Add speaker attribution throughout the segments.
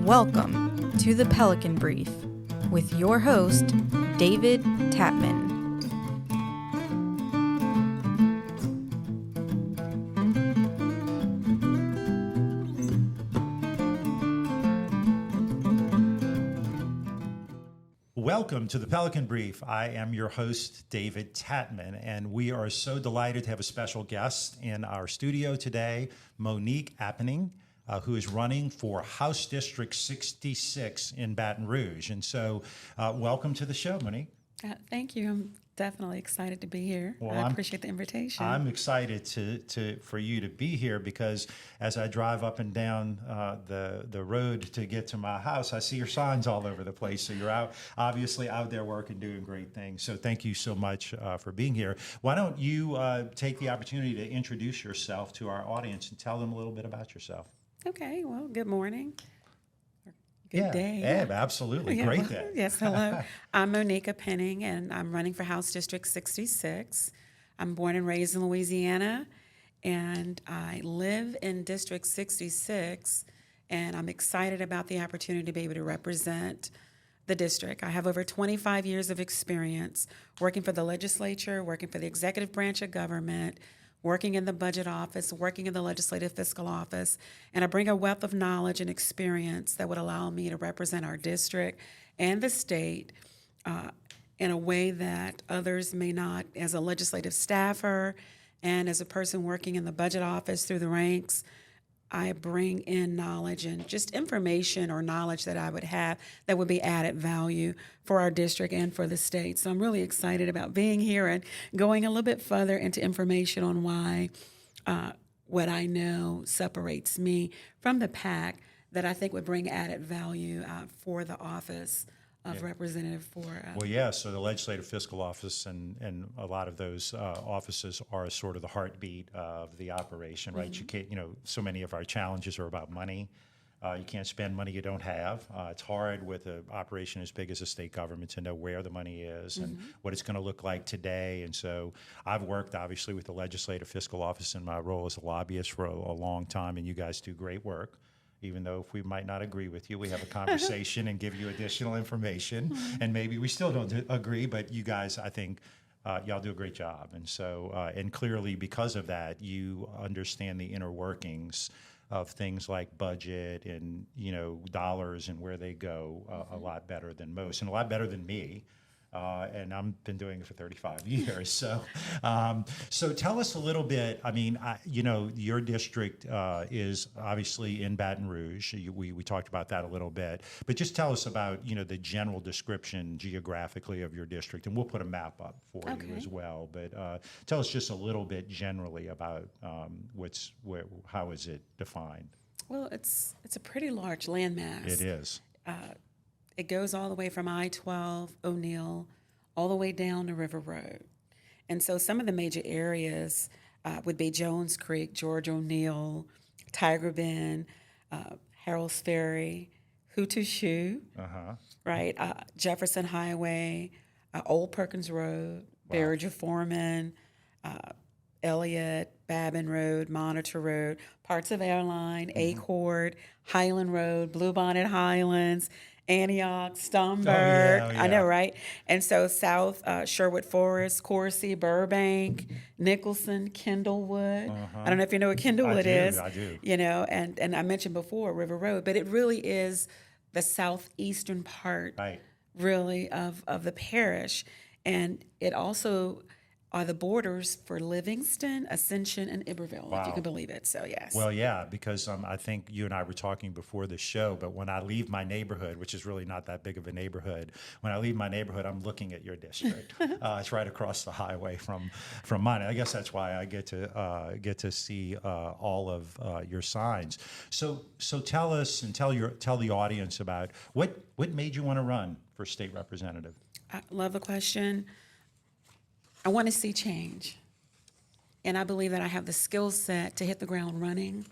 Speaker 1: Welcome to the Pelican Brief with your host, David Tapman.
Speaker 2: Welcome to the Pelican Brief. I am your host, David Tapman, and we are so delighted to have a special guest in our studio today, Monique Appeaning, who is running for House District 66 in Baton Rouge. And so welcome to the show, Monique.
Speaker 3: Thank you. I'm definitely excited to be here.
Speaker 2: Well,
Speaker 3: I appreciate the invitation.
Speaker 2: I'm excited for you to be here because as I drive up and down the road to get to my house, I see your signs all over the place. So you're obviously out there working, doing great things. So thank you so much for being here. Why don't you take the opportunity to introduce yourself to our audience and tell them a little bit about yourself?
Speaker 3: Okay. Well, good morning. Good day.
Speaker 2: Yeah, absolutely. Great day.
Speaker 3: Yes, hello. I'm Monique Appeaning, and I'm running for House District 66. I'm born and raised in Louisiana, and I live in District 66, and I'm excited about the opportunity to be able to represent the district. I have over 25 years of experience working for the legislature, working for the executive branch of government, working in the budget office, working in the legislative fiscal office, and I bring a wealth of knowledge and experience that would allow me to represent our district and the state in a way that others may not. As a legislative staffer and as a person working in the budget office through the ranks, I bring in knowledge and just information or knowledge that I would have that would be added value for our district and for the state. So I'm really excited about being here and going a little bit further into information on why what I know separates me from the pack that I think would bring added value for the office of representative for.
Speaker 2: So the legislative fiscal office and a lot of those offices are sort of the heartbeat of the operation, right? Mm-hmm. You can't, so many of our challenges are about money. You can't spend money you don't have. It's hard with an operation as big as a state government to know where the money is and what it's going to look like today. And so I've worked, obviously, with the legislative fiscal office in my role as a lobbyist for a long time, and you guys do great work. Even though if we might not agree with you, we have a conversation and give you additional information. And maybe we still don't agree, but you guys, I think, y'all do a great job. And so, and clearly because of that, you understand the inner workings of things like budget and, dollars and where they go a lot better than most and a lot better than me. And I've been doing it for 35 years. So tell us a little bit. I mean, your district is obviously in Baton Rouge. We talked about that a little bit. But just tell us about, the general description geographically of your district. And we'll put a map up for you as well. But tell us just a little bit generally about how is it defined?
Speaker 3: Well, it's a pretty large landmass.
Speaker 2: It is.
Speaker 3: It goes all the way from I-12, O'Neill, all the way down to River Road. And so some of the major areas would be Jones Creek, George O'Neill, Tiger Bend, Harold's Ferry, Hootooshoo, right? Jefferson Highway, Old Perkins Road, Barringer Foreman, Elliott, Babin Road, Monitor Road, parts of Airline, Acord, Highland Road, Bluebonnet Highlands, Antioch, Stomberg, I know, right? And so south, Sherwood Forest, Coursey, Burbank, Nicholson, Kendallwood. I don't know if you know what Kendallwood is.
Speaker 2: I do.
Speaker 3: And I mentioned before River Road, but it really is the southeastern part, really, of the parish. And it also are the borders for Livingston, Ascension, and Iberville, if you can believe it. So, yes.
Speaker 2: Well, yeah, because I think you and I were talking before the show, but when I leave my neighborhood, which is really not that big of a neighborhood, when I leave my neighborhood, I'm looking at your district. It's right across the highway from mine. I guess that's why I get to see all of your signs. So tell us and tell the audience about what made you want to run for state representative.
Speaker 3: I love the question. I want to see change, and I believe that I have the skill set to hit the ground running.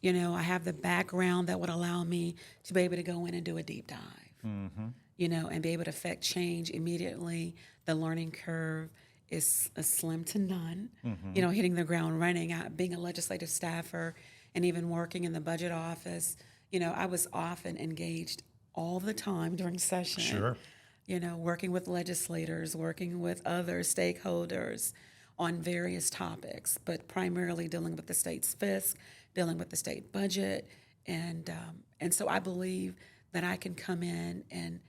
Speaker 3: I have the background that would allow me to be able to go in and do a deep dive, and be able to affect change immediately. The learning curve is slim to none, hitting the ground running. Being a legislative staffer and even working in the budget office, I was often engaged all the time during session.
Speaker 2: Sure.
Speaker 3: Working with legislators, working with other stakeholders on various topics, but primarily dealing with the state's fisc, dealing with the state budget, and so I believe that I can come in and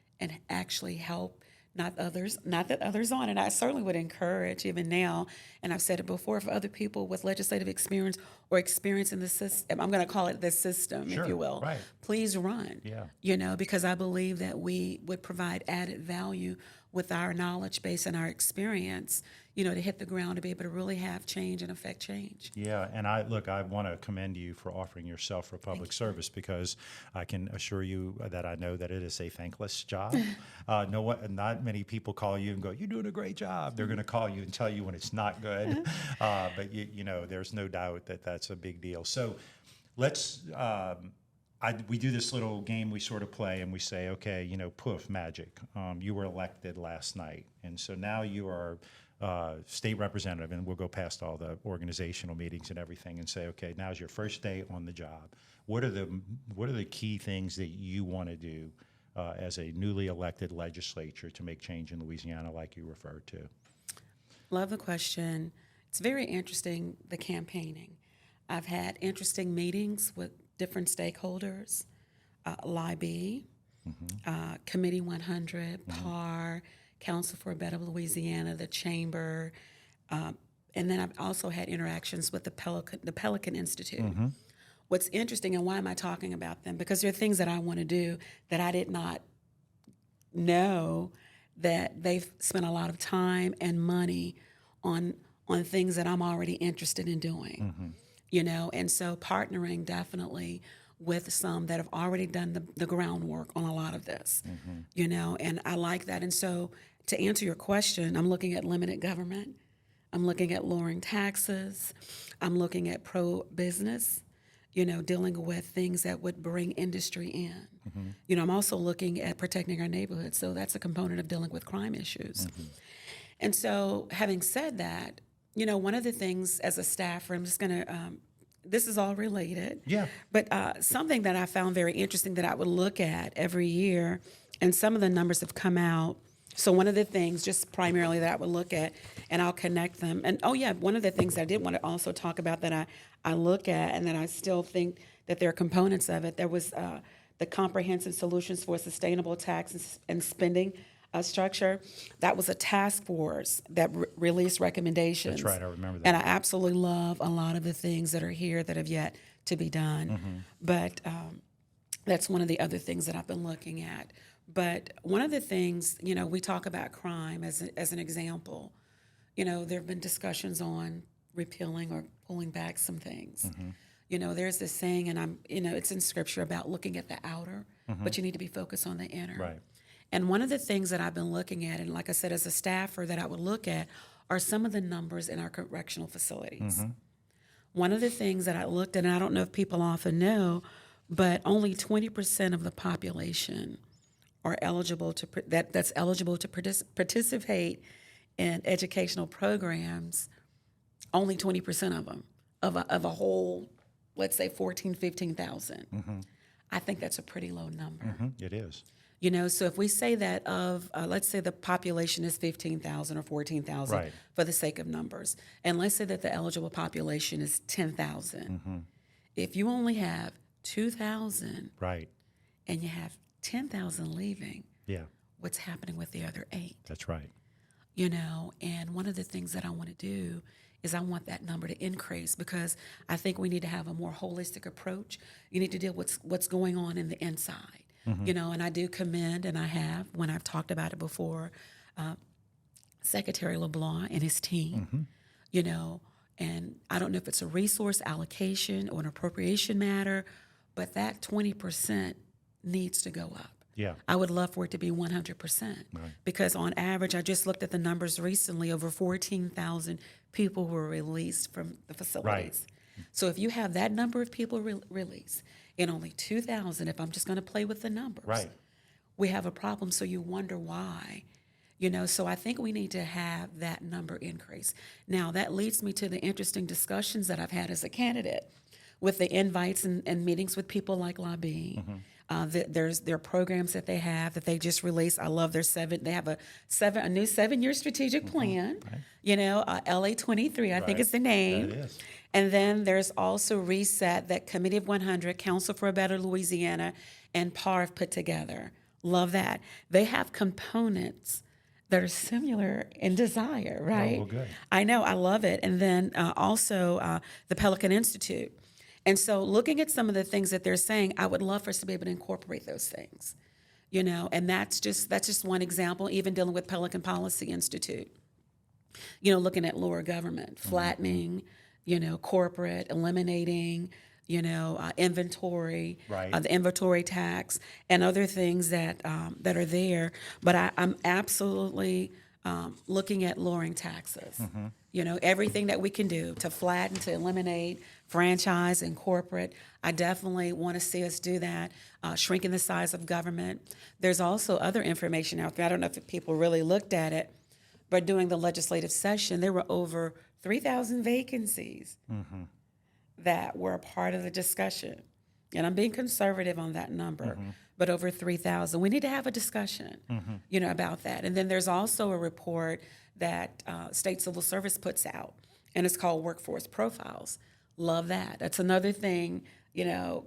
Speaker 3: actually help. Not that others aren't, and I certainly would encourage even now, and I've said it before, for other people with legislative experience or experience in the system, I'm going to call it the system,
Speaker 2: Sure,
Speaker 3: if you will,
Speaker 2: right.
Speaker 3: please run.
Speaker 2: Yeah.
Speaker 3: Because I believe that we would provide added value with our knowledge base and our experience, to hit the ground, to be able to really have change and affect change.
Speaker 2: Yeah, and I want to commend you for offering yourself for public service, because I can assure you that I know that it is a thankless job. Not many people call you and go, "You're doing a great job." They're going to call you and tell you when it's not good. But there's no doubt that that's a big deal. So let's. We do this little game we sort of play, and we say, okay, poof, magic. You were elected last night, and so now you are state representative, and we'll go past all the organizational meetings and everything and say, okay, now's your first day on the job. What are the key things that you want to do as a newly elected legislature to make change in Louisiana, like you referred to?
Speaker 3: Love the question. It's very interesting, the campaigning. I've had interesting meetings with different stakeholders, LIB, Committee 100, PAR, Council for a Better Louisiana, the Chamber, and then I've also had interactions with the Pelican Institute. What's interesting, and why am I talking about them? Because there are things that I want to do that I did not know that they've spent a lot of time and money on things that I'm already interested in doing. And so partnering definitely with some that have already done the groundwork on a lot of this, and I like that. And so to answer your question, I'm looking at limited government. I'm looking at lowering taxes. I'm looking at pro-business, dealing with things that would bring industry in. I'm also looking at protecting our neighborhoods. So that's a component of dealing with crime issues. And so having said that, one of the things as a staffer, I'm just going to, this is all related.
Speaker 2: Yeah.
Speaker 3: But something that I found very interesting that I would look at every year, and some of the numbers have come out. So one of the things just primarily that I would look at, and I'll connect them. And one of the things I did want to also talk about that I look at and that I still think that there are components of it, there was the Comprehensive Solutions for Sustainable Tax and Spending structure. That was a task force that released recommendations.
Speaker 2: That's right, I remember that.
Speaker 3: And I absolutely love a lot of the things that are here that have yet to be done. But that's one of the other things that I've been looking at. But one of the things, we talk about crime as an example. There have been discussions on repealing or pulling back some things. There's this saying, and it's in scripture about looking at the outer, but you need to be focused on the inner.
Speaker 2: Right.
Speaker 3: And one of the things that I've been looking at, and like I said, as a staffer that I would look at, are some of the numbers in our correctional facilities. One of the things that I looked at, and I don't know if people often know, but only 20% of the population are eligible that's eligible to participate in educational programs. Only 20% of them of a whole, let's say 15,000. I think that's a pretty low number.
Speaker 2: It is.
Speaker 3: So if we say that let's say the population is 15,000 or 14,000
Speaker 2: Right.
Speaker 3: for the sake of numbers, and let's say that the eligible population is 10,000. If you only have 2,000
Speaker 2: Right.
Speaker 3: and you have 10,000 leaving,
Speaker 2: Yeah,
Speaker 3: what's happening with the other 8?
Speaker 2: that's right.
Speaker 3: And one of the things that I want to do is I want that number to increase, because I think we need to have a more holistic approach. You need to deal with what's going on in the inside. And I do commend, and I have, when I've talked about it before, Secretary LeBlanc and his team, and I don't know if it's a resource allocation or an appropriation matter, but that 20% needs to go up.
Speaker 2: Yeah.
Speaker 3: I would love for it to be 100%, because on average, I just looked at the numbers recently, over 14,000 people were released from the facilities. So if you have that number of people released and only 2,000, if I'm just going to play with the numbers, we have a problem. So you wonder why. So I think we need to have that number increase. Now, that leads me to the interesting discussions that I've had as a candidate with the invites and meetings with people like Lobby. There are programs that they have that they just released. I love they have a new 7-year strategic plan. Right. LA 23, I think is the name.
Speaker 2: That is.
Speaker 3: And then there's also Reset that Committee of 100, Council for a Better Louisiana, and PAR have put together. Love that. They have components that are similar in desire, right?
Speaker 2: Oh, well, good.
Speaker 3: I know, I love it. And then also the Pelican Institute. And so looking at some of the things that they're saying, I would love for us to be able to incorporate those things, and that's just one example, even dealing with Pelican Policy Institute, looking at lower government, flattening, corporate, eliminating, inventory,
Speaker 2: Right.
Speaker 3: The inventory tax, and other things that are there. But I'm absolutely looking at lowering taxes. Everything that we can do to flatten, to eliminate franchise and corporate. I definitely want to see us do that, shrinking the size of government. There's also other information out there. I don't know if people really looked at it, but during the legislative session, there were over 3,000 vacancies that were a part of the discussion. And I'm being conservative on that number, but over 3,000. We need to have a discussion, about that. And then there's also a report that State Civil Service puts out, and it's called Workforce Profiles. Love that. That's another thing,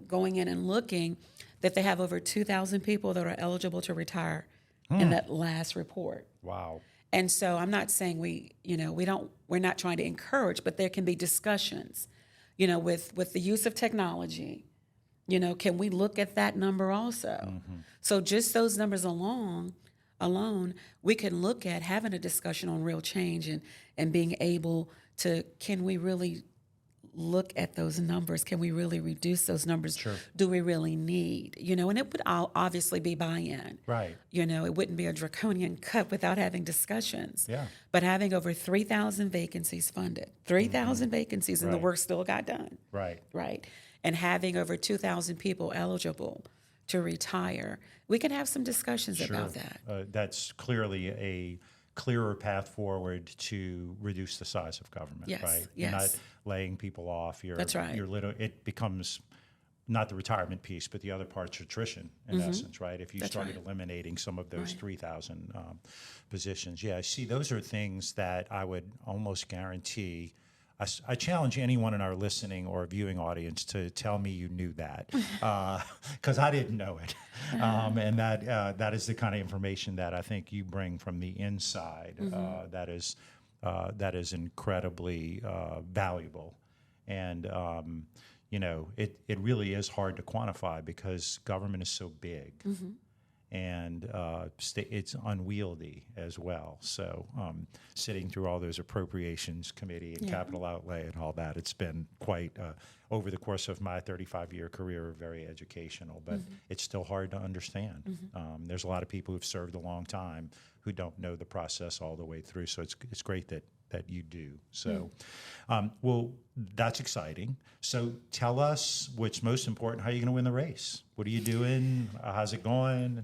Speaker 3: going in and looking that they have over 2,000 people that are eligible to retire in that last report.
Speaker 2: Wow.
Speaker 3: And so I'm not saying we're not trying to encourage, but there can be discussions, with the use of technology. Can we look at that number also? So just those numbers alone, we can look at having a discussion on real change and being able to, can we really look at those numbers? Can we really reduce those numbers?
Speaker 2: Sure.
Speaker 3: Do we really need, and it would obviously be buy-in.
Speaker 2: Right.
Speaker 3: It wouldn't be a draconian cut without having discussions.
Speaker 2: Yeah.
Speaker 3: But having over 3,000 vacancies funded, 3,000 vacancies, and the
Speaker 2: Right.
Speaker 3: work still got done.
Speaker 2: Right.
Speaker 3: Right. And having over 2,000 people eligible to retire, we can have some discussions about that.
Speaker 2: That's clearly a clearer path forward to reduce the size of government,
Speaker 3: Yes,
Speaker 2: right?
Speaker 3: yes.
Speaker 2: You're not laying people off.
Speaker 3: That's right.
Speaker 2: It becomes not the retirement piece, but the other part's attrition in essence, right? If you
Speaker 3: That's
Speaker 2: started
Speaker 3: right.
Speaker 2: eliminating some of those
Speaker 3: Right.
Speaker 2: 3,000 positions. Yeah, see, those are things that I would almost guarantee. I challenge anyone in our listening or viewing audience to tell me you knew that, because I didn't know it. And that is the kind of information that I think you bring from the inside that is incredibly valuable. And, it really is hard to quantify because government is so big. And it's unwieldy as well. So sitting through all those appropriations committee and capital outlay and all that, it's been quite, over the course of my 35-year career, very educational, but it's still hard to understand. There's a lot of people who've served a long time who don't know the process all the way through. So it's great that you do. So, well, that's exciting. So tell us what's most important. How are you going to win the race? What are you doing? How's it going?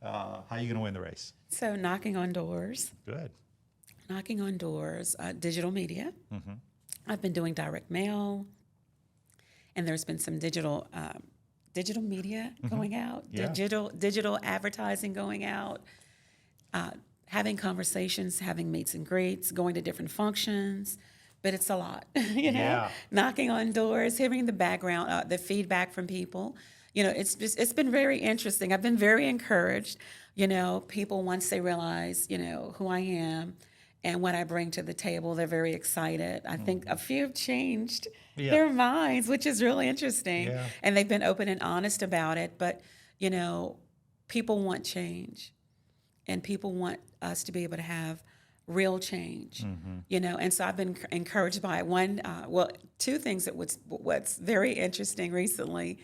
Speaker 2: How are you going to win the race?
Speaker 3: So knocking on doors,
Speaker 2: Good.
Speaker 3: digital media. I've been doing direct mail, and there's been some digital media going out,
Speaker 2: Yeah.
Speaker 3: digital advertising going out, having conversations, having meets and greets, going to different functions. But it's a lot,
Speaker 2: Yeah.
Speaker 3: knocking on doors, hearing the background, the feedback from people. It's been very interesting. I've been very encouraged. People, once they realize, who I am and what I bring to the table, they're very excited. I think a few have changed their minds, which is really interesting.
Speaker 2: Yeah.
Speaker 3: And they've been open and honest about it. But, people want change, and people want us to be able to have real change, and so I've been encouraged by it. Two things what's very interesting recently.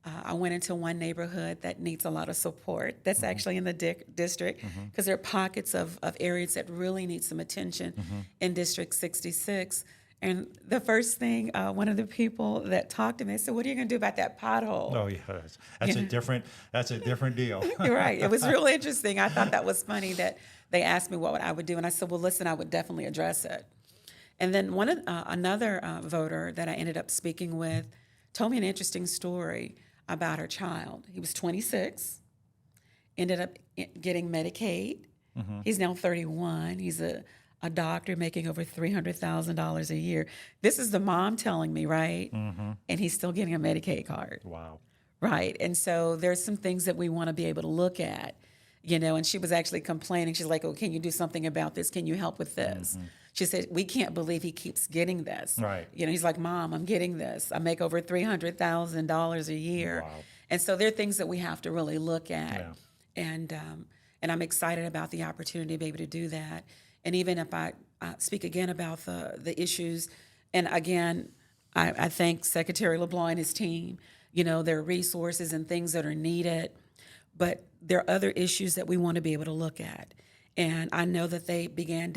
Speaker 3: I went into one neighborhood that needs a lot of support. That's actually in the district, because there are pockets of areas that really need some attention in District 66. And the first thing, one of the people that talked to me said, "What are you going to do about that pothole?"
Speaker 2: Oh, yeah. That's a different deal.
Speaker 3: You're right. It was really interesting. I thought that was funny that they asked me what I would do, and I said, "Well, listen, I would definitely address it." And then another voter that I ended up speaking with told me an interesting story about her child. He was 26, ended up getting Medicaid. He's now 31. He's a doctor making over $300,000 a year. This is the mom telling me, right? And he's still getting a Medicaid card.
Speaker 2: Wow.
Speaker 3: Right. And so there's some things that we want to be able to look at, and she was actually complaining. She's like, oh, can you do something about this? Can you help with this? She said, we can't believe he keeps getting this.
Speaker 2: Right.
Speaker 3: He's like, Mom, I'm getting this. I make over $300,000 a year.
Speaker 2: Wow.
Speaker 3: And so there are things that we have to really look at.
Speaker 2: Yeah.
Speaker 3: And I'm excited about the opportunity to be able to do that. And even if I speak again about the issues, and again, I thank Secretary LeBlanc and his team. There are resources and things that are needed, but there are other issues that we want to be able to look at. And I know that they began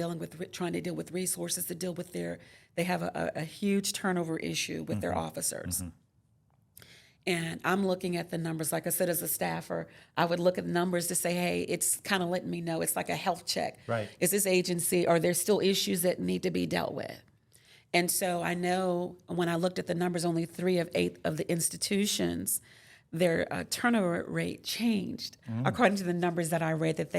Speaker 3: trying to deal with resources to deal with they have a huge turnover issue with their officers. And I'm looking at the numbers. Like I said, as a staffer, I would look at the numbers to say, hey, it's kind of letting me know. It's like a health check.
Speaker 2: Right.
Speaker 3: Is this agency, are there still issues that need to be dealt with? And so I know when I looked at the numbers, only 3 of 8 of the institutions, their turnover rate changed according to the numbers that I read that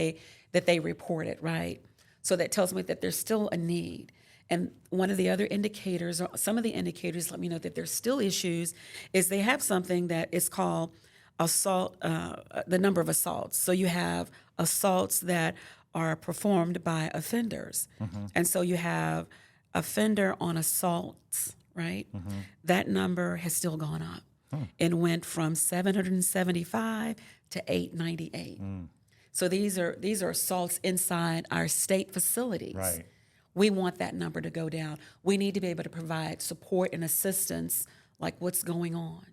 Speaker 3: they reported, right? So that tells me that there's still a need. And one of the other indicators, or some of the indicators let me know that there's still issues, is they have something that is called assault, the number of assaults. So you have assaults that are performed by offenders. And so you have offender on assaults, right? That number has still gone up. It went from 775 to 898. So these are assaults inside our state facilities.
Speaker 2: Right.
Speaker 3: We want that number to go down. We need to be able to provide support and assistance, like what's going on.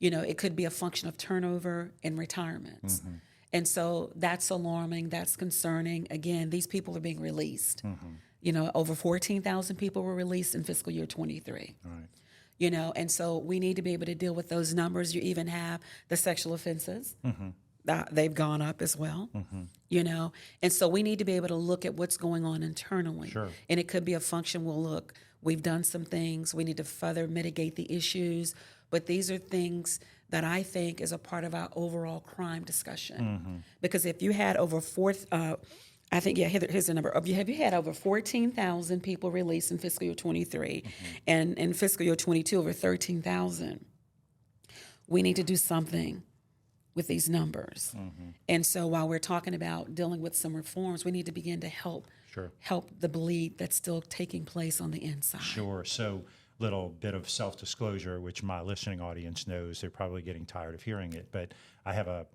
Speaker 3: It could be a function of turnover and retirements. And so that's alarming, that's concerning. Again, these people are being released. Over 14,000 people were released in fiscal year 23.
Speaker 2: Right.
Speaker 3: And so we need to be able to deal with those numbers. You even have the sexual offenses. They've gone up as well, and so we need to be able to look at what's going on internally.
Speaker 2: Sure.
Speaker 3: And it could be a function, we've done some things, we need to further mitigate the issues, but these are things that I think is a part of our overall crime discussion. Because if you had over here's the number. Have you had over 14,000 people released in fiscal year 23, and in fiscal year 22 over 13,000? We need to do something with these numbers. And so while we're talking about dealing with some reforms, we need to begin to help the bleed that's still taking place on the inside.
Speaker 2: Sure. So little bit of self-disclosure, which my listening audience knows. They're probably getting tired of hearing it, but I have a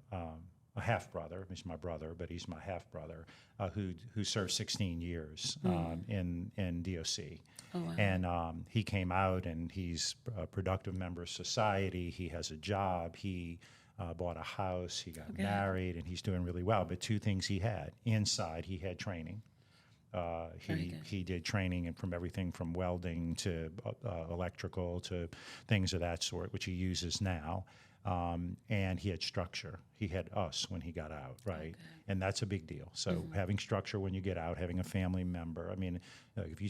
Speaker 2: half-brother. He's my brother, but he's my half-brother who served 16 years in DOC.
Speaker 3: Oh, wow.
Speaker 2: And he came out, and he's a productive member of society. He has a job. He bought a house, he got married, and he's doing really well. But 2 things he had. Inside, he had training. He did training and from everything from welding to electrical to things of that sort, which he uses now. And he had structure. He had us when he got out, right? And that's a big deal. So having structure when you get out, having a family member. I mean, if you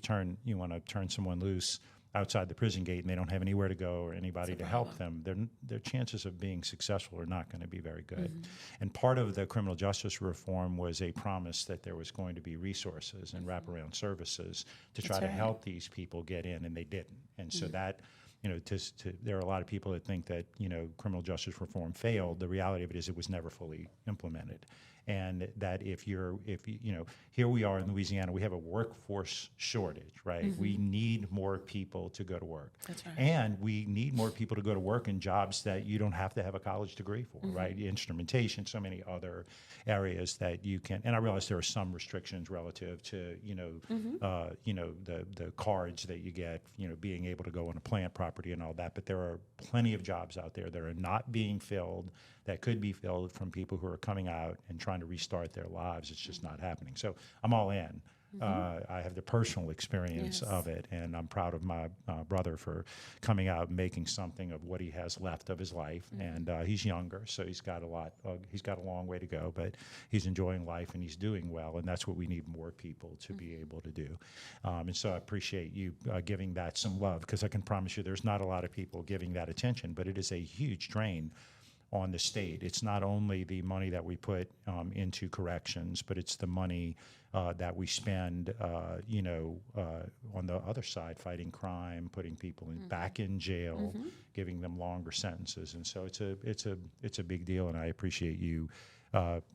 Speaker 2: want to turn someone loose outside the prison gate and they don't have anywhere to go or anybody to help them, their chances of being successful are not going to be very good. And part of the criminal justice reform was a promise that there was going to be resources and wraparound services to try to help these people get in, and they didn't. And so that, there are a lot of people that think that, criminal justice reform failed. The reality of it is it was never fully implemented. And that here we are in Louisiana, we have a workforce shortage, right? We need more people to go to work.
Speaker 3: That's right.
Speaker 2: And we need more people to go to work in jobs that you don't have to have a college degree for, right? Instrumentation, so many other areas that you can. And I realize there are some restrictions relative to, the cards that you get, being able to go on a plant property and all that. But there are plenty of jobs out there that are not being filled, that could be filled from people who are coming out and trying to restart their lives. It's just not happening. So I'm all in. I have the personal experience
Speaker 3: Yes.
Speaker 2: of it, and I'm proud of my brother for coming out and making something of what he has left of his life. And he's younger, so he's got a lot. He's got a long way to go, but he's enjoying life and he's doing well, and that's what we need more people to be able to do. And so I appreciate you giving that some love, because I can promise you there's not a lot of people giving that attention, but it is a huge drain on the state. It's not only the money that we put into corrections, but it's the money that we spend, on the other side, fighting crime, putting people back in jail, giving them longer sentences, and so it's a big deal. And I appreciate you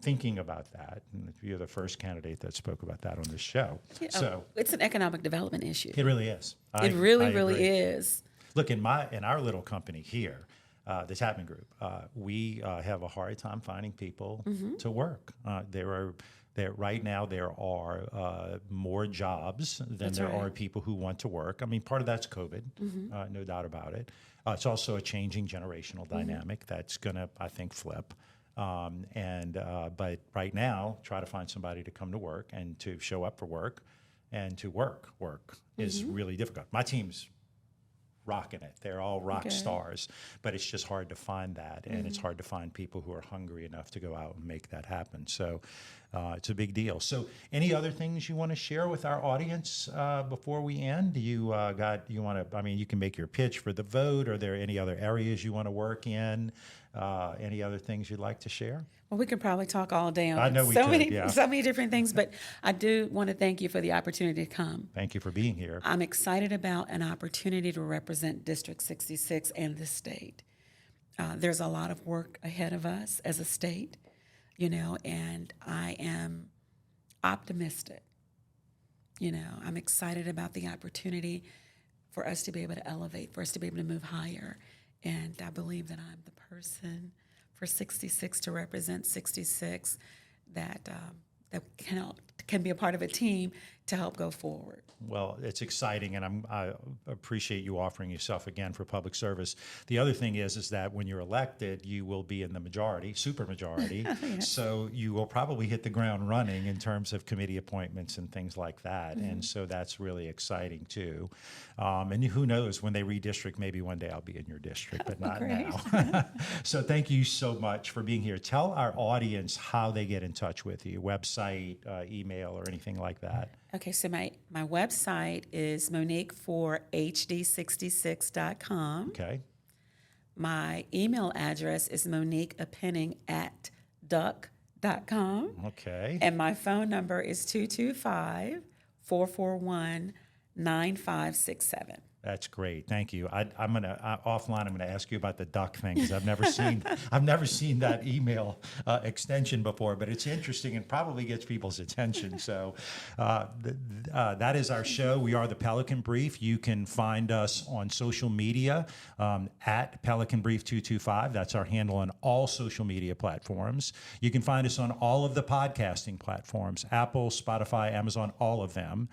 Speaker 2: thinking about that. And you're the first candidate that spoke about that on this show.
Speaker 3: Yeah,
Speaker 2: So
Speaker 3: it's an economic development issue.
Speaker 2: it really is.
Speaker 3: It really
Speaker 2: agree.
Speaker 3: is.
Speaker 2: Look, in our little company here, the Tapman Group, we have a hard time finding people to work. Right now there are more jobs than
Speaker 3: That's
Speaker 2: there
Speaker 3: right.
Speaker 2: are people who want to work. I mean, part of that's COVID, no doubt about it. It's also a changing generational dynamic that's going to, I think, flip. But right now, try to find somebody to come to work and to show up for work and to work is really difficult. My team's rocking it. They're all rock stars, but it's just hard to find that, and it's hard to find people who are hungry enough to go out and make that happen. So it's a big deal. So any other things you want to share with our audience before we end? You can make your pitch for the vote. Are there any other areas you want to work in? Any other things you'd like to share?
Speaker 3: Well, we could probably talk all day on
Speaker 2: I know we
Speaker 3: so
Speaker 2: could,
Speaker 3: many,
Speaker 2: yeah.
Speaker 3: so many different things, but I do want to thank you for the opportunity to come.
Speaker 2: Thank you for being here.
Speaker 3: I'm excited about an opportunity to represent District 66 and the state. There's a lot of work ahead of us as a state, and I am optimistic. I'm excited about the opportunity for us to be able to elevate, for us to be able to move higher. And I believe that I'm the person for 66 to represent 66 that can be a part of a team to help go forward.
Speaker 2: Well, it's exciting, and I appreciate you offering yourself again for public service. The other thing is that when you're elected, you will be in the majority, supermajority, so you will probably hit the ground running in terms of committee appointments and things like that, and so that's really exciting too. And who knows, when they redistrict, maybe one day I'll be in your district, but not now. So thank you so much for being here. Tell our audience how they get in touch with you, website, email, or anything like that.
Speaker 3: Okay, so my website is Monique for HD66.com.
Speaker 2: Okay.
Speaker 3: My email address is moniqueappeaning@duck.com.
Speaker 2: Okay.
Speaker 3: And my phone number is 225-441-9567.
Speaker 2: That's great. Thank you. I'm gonna offline. I'm gonna ask you about the duck thing, because I've never seen that email extension before. But it's interesting and probably gets people's attention. So that is our show. We are the Pelican Brief. You can find us on social media at Pelican Brief 225. That's our handle on all social media platforms. You can find us on all of the podcasting platforms: Apple, Spotify, Amazon, all of them.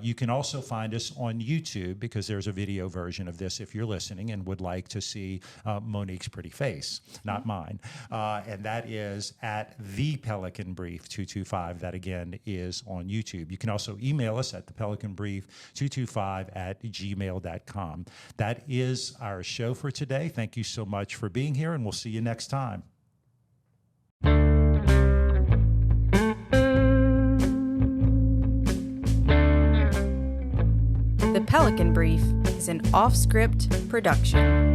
Speaker 2: You can also find us on YouTube, because there's a video version of this if you're listening and would like to see Monique's pretty face, not mine. And that is at the Pelican Brief 225. That again is on YouTube. You can also email us at thepelicanbrief225@gmail.com. That is our show for today. Thank you so much for being here, and we'll see you next time.
Speaker 1: The Pelican Brief is an off-script production.